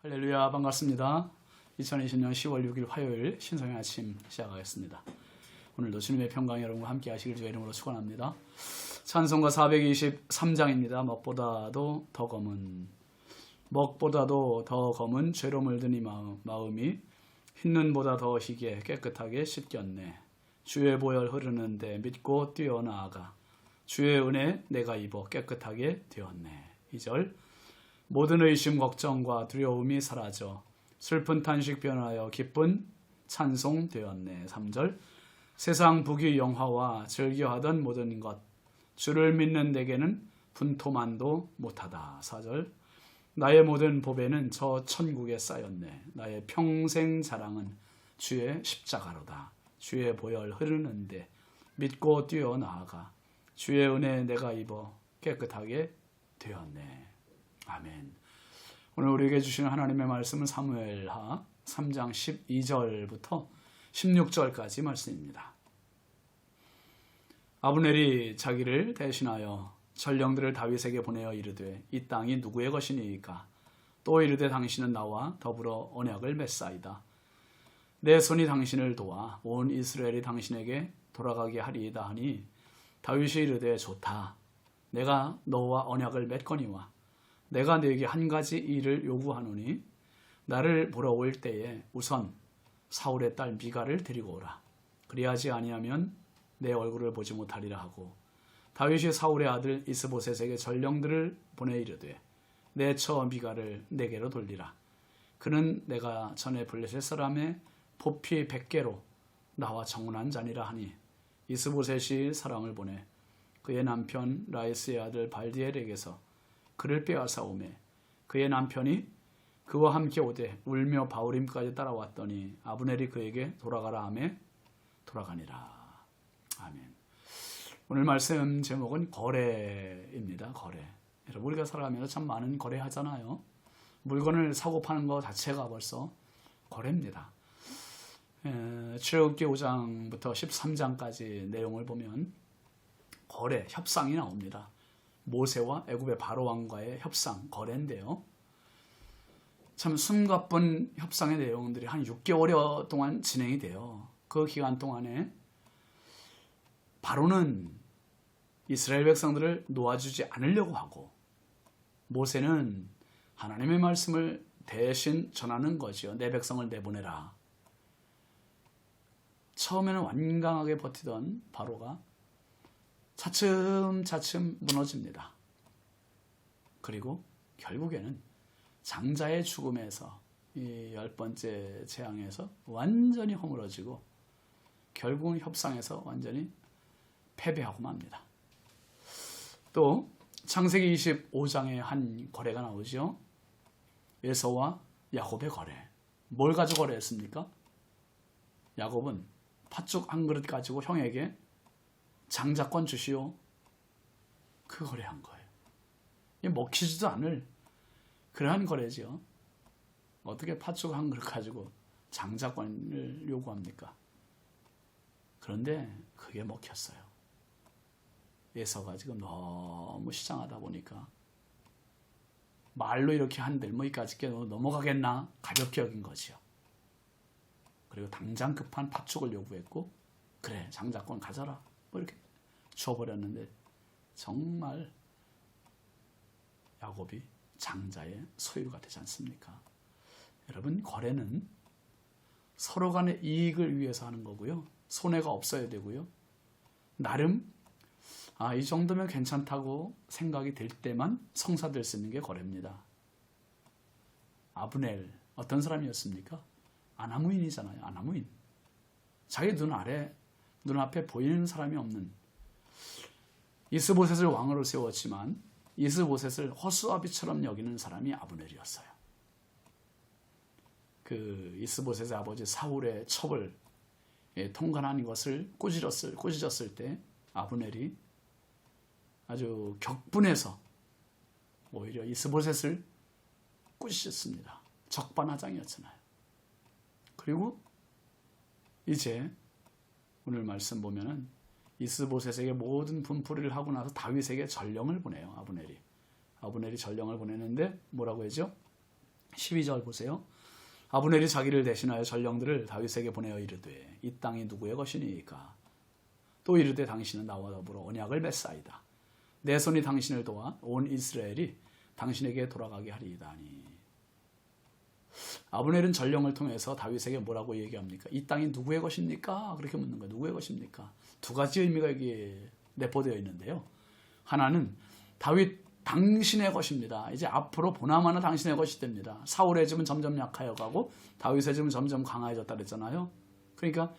할렐루야, 반갑습니다. 2020년 10월 6일 화요일 신성의 아침 시작하겠습니다. 오늘도 주님의 평강 여러분과 함께 하시길 주의 이름으로 축원합니다. 찬송가 423장입니다. 먹보다도 더 검은 죄로 물든 이 마음이 흰눈보다 더 희게 깨끗하게 씻겼네. 주의 보혈 흐르는데 믿고 뛰어나아가 주의 은혜 내가 입어 깨끗하게 되었네. 2절 모든 의심 걱정과 두려움이 사라져 슬픈 탄식 변하여 기쁜 찬송 되었네. 3절 세상 부귀 영화와 즐겨하던 모든 것 주를 믿는 내게는 분토만도 못하다. 4절 나의 모든 보배는 저 천국에 쌓였네. 나의 평생 자랑은 주의 십자가로다. 주의 보혈 흐르는데 믿고 뛰어나아가 주의 은혜 내가 입어 깨끗하게 되었네. 아멘. 오늘 우리에게 주시는 하나님의 말씀은 사무엘하 3장 12절부터 16절까지 말씀입니다. 아브넬이 자기를 대신하여 전령들을 다윗에게 보내어 이르되 이 땅이 누구의 것이니이까? 또 이르되 당신은 나와 더불어 언약을 맺사이다. 내 손이 당신을 도와 온 이스라엘이 당신에게 돌아가게 하리이다 하니 다윗이 이르되 좋다. 내가 너와 언약을 맺거니와 내가 네게 한 가지 일을 요구하노니 나를 보러 올 때에 우선 사울의 딸 미가를 데리고 오라. 그리하지 아니하면 내 얼굴을 보지 못하리라 하고 다윗이 사울의 아들 이스보셋에게 전령들을 보내 이르되 내 처 미가를 내게로 돌리라. 그는 내가 전에 블레셋 사람의 보피 100개로 나와 정운한 자니라 하니 이스보셋이 사람을 보내 그의 남편 라이스의 아들 발디엘에게서 그를 빼앗아 오매 그의 남편이 그와 함께 오되 울며 바울임까지 따라왔더니 아브넬이 그에게 돌아가라 하매 돌아가니라. 아멘. 오늘 말씀 제목은 거래입니다. 거래. 여러분 우리가 살아가면서 참 많은 거래하잖아요. 물건을 사고 파는 것 자체가 벌써 거래입니다. 출애굽기 5장부터 13장까지 내용을 보면 거래, 협상이 나옵니다. 모세와 애굽의 바로 왕과의 협상, 거래인데요. 참 숨가쁜 협상의 내용들이 한 6개월여 동안 진행이 돼요. 그 기간 동안에 바로는 이스라엘 백성들을 놓아주지 않으려고 하고 모세는 하나님의 말씀을 대신 전하는 거지요. 내 백성을 내보내라. 처음에는 완강하게 버티던 바로가 차츰차츰 무너집니다. 그리고 결국에는 장자의 죽음에서 이 10번째 재앙에서 완전히 허물어지고 결국은 협상에서 완전히 패배하고 맙니다. 또 창세기 25장에 한 거래가 나오죠. 에서와 야곱의 거래. 뭘 가지고 거래했습니까? 야곱은 팥죽 한 그릇 가지고 형에게 장자권 주시오. 그 거래한 거예요. 먹히지도 않을 그러한 거래죠. 어떻게 팥죽 한 그릇 가지고 장자권을 요구합니까? 그런데 그게 먹혔어요. 에서가 지금 너무 시장하다 보니까 말로 이렇게 한들 뭐 이까짓 게 넘어가겠나 가볍게 여긴 거지요. 그리고 당장 급한 팥죽을 요구했고 그래 장자권 가져라 뭐 이렇게 주어버렸는데 정말 야곱이 장자의 소유가 되지 않습니까? 여러분 거래는 서로 간의 이익을 위해서 하는 거고요. 손해가 없어야 되고요. 나름 이 정도면 괜찮다고 생각이 될 때만 성사될 수 있는 게 거래입니다. 아브넬 어떤 사람이었습니까? 아나무인이잖아요. 아나무인. 자기 눈앞에 보이는 사람이 없는 이스보셋을 왕으로 세웠지만 이스보셋을 허수아비처럼 여기는 사람이 아브넬이었어요. 그 이스보셋의 아버지 사울의 첩을 통관한 것을 꾸짖었을 때 아브넬이 아주 격분해서 오히려 이스보셋을 꾸짖었습니다. 적반하장이었잖아요. 그리고 이제 오늘 말씀 보면은 이스보셋에게 모든 분풀이를 하고 나서 다윗에게 전령을 보내요. 아브넬이 전령을 보내는데 뭐라고 하죠? 12절 보세요. 아브넬이 자기를 대신하여 전령들을 다윗에게 보내어 이르되 이 땅이 누구의 것이니까? 또 이르되 당신은 나와 더불어 언약을 맺사이다. 내 손이 당신을 도와 온 이스라엘이 당신에게 돌아가게 하리이다니. 아브넬은 전령을 통해서 다윗에게 뭐라고 얘기합니까? 이 땅이 누구의 것입니까? 그렇게 묻는 거예요. 누구의 것입니까? 두 가지 의미가 여기에 내포되어 있는데요. 하나는 다윗 당신의 것입니다. 이제 앞으로 보나마나 당신의 것이 됩니다. 사울의 집은 점점 약하여 가고 다윗의 집은 점점 강화해졌다 그랬잖아요. 그러니까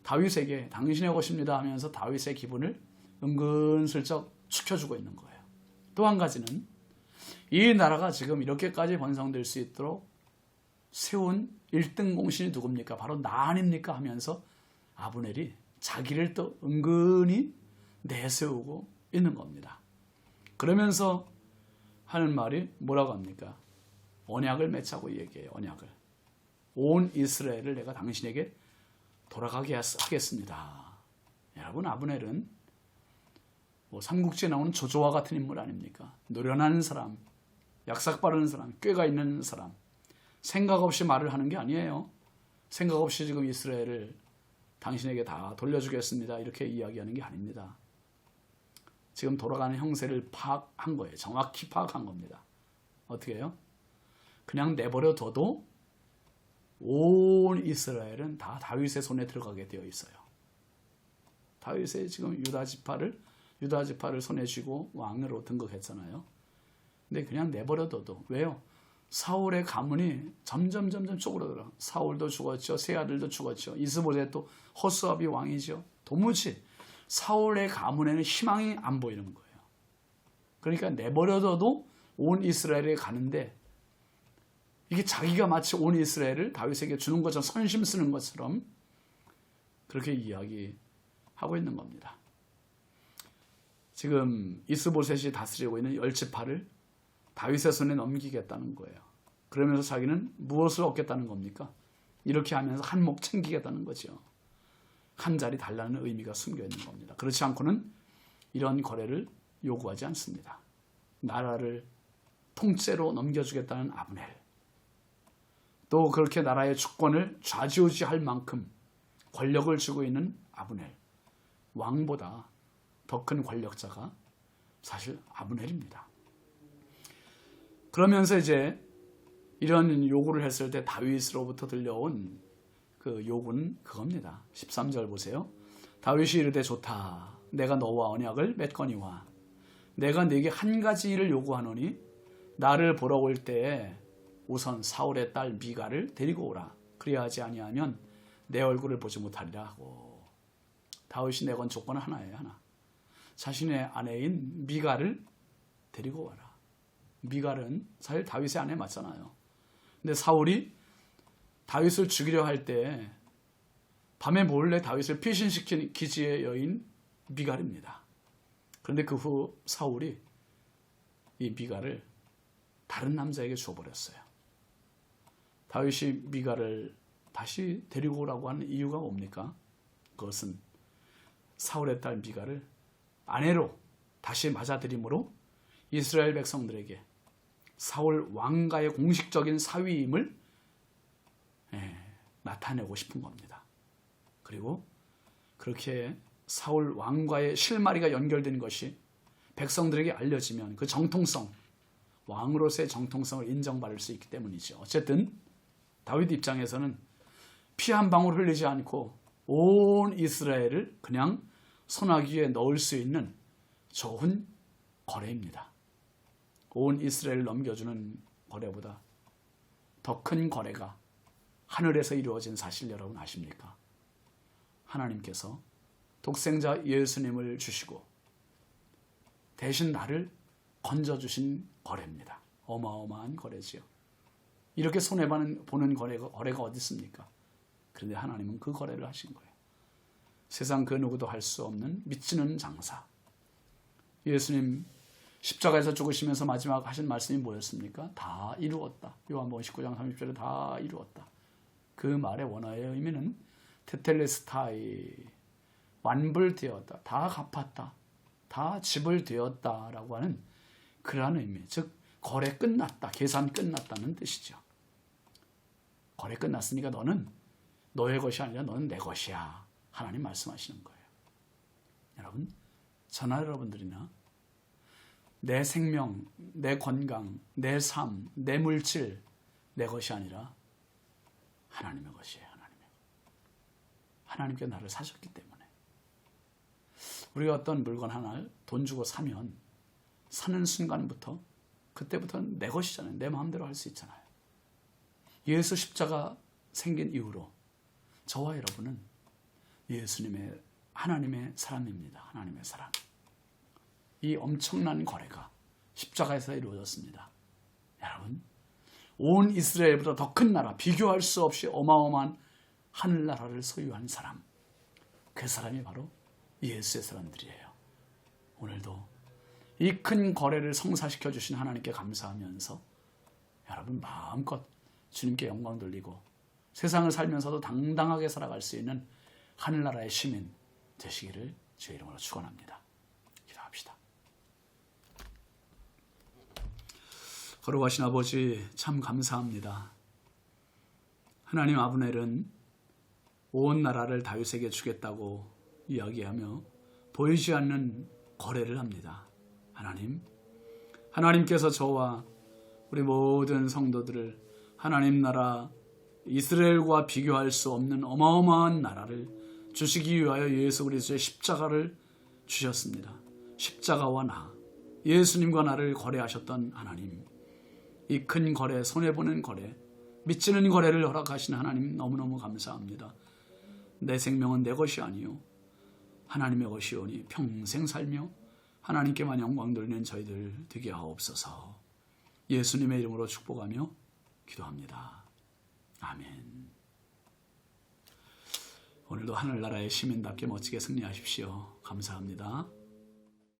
다윗에게 당신의 것입니다 하면서 다윗의 기분을 은근슬쩍 축혀주고 있는 거예요. 또 한 가지는 이 나라가 지금 이렇게까지 번성될 수 있도록 세운 1등 공신이 누굽니까? 바로 나 아닙니까? 하면서 아브넬이 자기를 또 은근히 내세우고 있는 겁니다. 그러면서 하는 말이 뭐라고 합니까? 언약을 맺자고 얘기해요. 언약을. 온 이스라엘을 내가 당신에게 돌아가게 하겠습니다. 여러분, 아브넬은 삼국지에 나오는 조조와 같은 인물 아닙니까? 노련한 사람, 약삭 빠르는 사람, 꾀가 있는 사람, 생각 없이 말을 하는 게 아니에요. 생각 없이 지금 이스라엘을 당신에게 다 돌려주겠습니다. 이렇게 이야기하는 게 아닙니다. 지금 돌아가는 형세를 파악한 거예요. 정확히 파악한 겁니다. 어떻게 해요? 그냥 내버려둬도 온 이스라엘은 다 다윗의 손에 들어가게 되어 있어요. 다윗의 지금 유다 지파를 손에 쥐고 왕으로 등극했잖아요. 근데 그냥 내버려둬도 왜요? 사울의 가문이 점점 쪼그라들어. 사울도 죽었죠. 세 아들도 죽었죠. 이스보셋도 허수아비 왕이죠. 도무지 사울의 가문에는 희망이 안 보이는 거예요. 그러니까 내버려둬도 온 이스라엘에 가는데 이게 자기가 마치 온 이스라엘을 다윗에게 주는 것처럼 선심 쓰는 것처럼 그렇게 이야기하고 있는 겁니다. 지금 이스보셋이 다스리고 있는 10지파를 다윗의 손에 넘기겠다는 거예요. 그러면서 자기는 무엇을 얻겠다는 겁니까? 이렇게 하면서 한 몫 챙기겠다는 거죠. 한 자리 달라는 의미가 숨겨 있는 겁니다. 그렇지 않고는 이런 거래를 요구하지 않습니다. 나라를 통째로 넘겨주겠다는 아브넬, 또 그렇게 나라의 주권을 좌지우지할 만큼 권력을 쥐고 있는 아브넬, 왕보다 더 큰 권력자가 사실 아브넬입니다. 그러면서 이제 이런 요구를 했을 때 다윗으로부터 들려온 그 요구는 그겁니다. 13절 보세요. 다윗이 이르되 좋다. 내가 너와 언약을 맺거니와 내가 네게 한 가지 일을 요구하노니 나를 보러 올 때에 우선 사울의 딸 미가를 데리고 오라. 그리하지 아니하면 내 얼굴을 보지 못하리라 하고. 다윗이 내건 조건은 하나예요. 하나. 자신의 아내인 미가를 데리고 와라. 미갈은 사실 다윗의 아내 맞잖아요. 근데 사울이 다윗을 죽이려 할 때 밤에 몰래 다윗을 피신시킨 기지의 여인 미갈입니다. 그런데 그 후 사울이 이 미갈을 다른 남자에게 주어버렸어요. 다윗이 미갈을 다시 데리고 오라고 하는 이유가 뭡니까? 그것은 사울의 딸 미갈을 아내로 다시 맞아들임으로 이스라엘 백성들에게 사울 왕가의 공식적인 사위임을 나타내고 싶은 겁니다. 그리고 그렇게 사울 왕과의 실마리가 연결된 것이 백성들에게 알려지면 그 정통성, 왕으로서의 정통성을 인정받을 수 있기 때문이죠. 어쨌든 다윗 입장에서는 피 한 방울 흘리지 않고 온 이스라엘을 그냥 손아귀에 넣을 수 있는 좋은 거래입니다. 온 이스라엘을 넘겨주는 거래보다 더 큰 거래가 하늘에서 이루어진 사실 여러분 아십니까? 하나님께서 독생자 예수님을 주시고 대신 나를 건져주신 거래입니다. 어마어마한 거래지요. 이렇게 손해보는 거래가 어디 있습니까? 그런데 하나님은 그 거래를 하신 거예요. 세상 그 누구도 할 수 없는 미치는 장사. 예수님 십자가에서 죽으시면서 마지막 하신 말씀이 뭐였습니까? 다 이루었다. 요한복음 19장 30절에 다 이루었다. 그 말의 원어의 의미는 테텔레스타이, 완불되었다, 다 갚았다, 다 지불되었다라고 하는 그러한 의미, 즉 거래 끝났다, 계산 끝났다는 뜻이죠. 거래 끝났으니까 너는 너의 것이 아니라 너는 내 것이야. 하나님 말씀하시는 거예요. 여러분, 저나 여러분들이나 내 생명, 내 건강, 내 삶, 내 물질, 내 것이 아니라 하나님의 것이에요. 하나님께 나를 사셨기 때문에. 우리가 어떤 물건 하나를 돈 주고 사면 사는 순간부터 그때부터는 내 것이잖아요. 내 마음대로 할 수 있잖아요. 예수 십자가 생긴 이후로 저와 여러분은 예수님의 하나님의 사람입니다. 하나님의 사람. 이 엄청난 거래가 십자가에서 이루어졌습니다. 여러분, 온 이스라엘보다 더 큰 나라, 비교할 수 없이 어마어마한 하늘나라를 소유한 사람, 그 사람이 바로 예수의 사람들이에요. 오늘도 이 큰 거래를 성사시켜 주신 하나님께 감사하면서 여러분 마음껏 주님께 영광 돌리고 세상을 살면서도 당당하게 살아갈 수 있는 하늘나라의 시민 되시기를 주의 이름으로 축원합니다. 기도합시다. 거룩하신 아버지, 참 감사합니다. 하나님, 아브넬은 온 나라를 다윗에게 주겠다고 이야기하며 보이지 않는 거래를 합니다. 하나님, 하나님께서 저와 우리 모든 성도들을 하나님 나라 이스라엘과 비교할 수 없는 어마어마한 나라를 주시기 위하여 예수 그리스도의 십자가를 주셨습니다. 십자가와 나, 예수님과 나를 거래하셨던 하나님, 이 큰 거래, 손해보는 거래, 미치는 거래를 허락하신 하나님 너무너무 감사합니다. 내 생명은 내 것이 아니요 하나님의 것이오니 평생 살며 하나님께만 영광 돌리는 저희들 되게 하옵소서. 예수님의 이름으로 축복하며 기도합니다. 아멘. 오늘도 하늘나라의 시민답게 멋지게 승리하십시오. 감사합니다.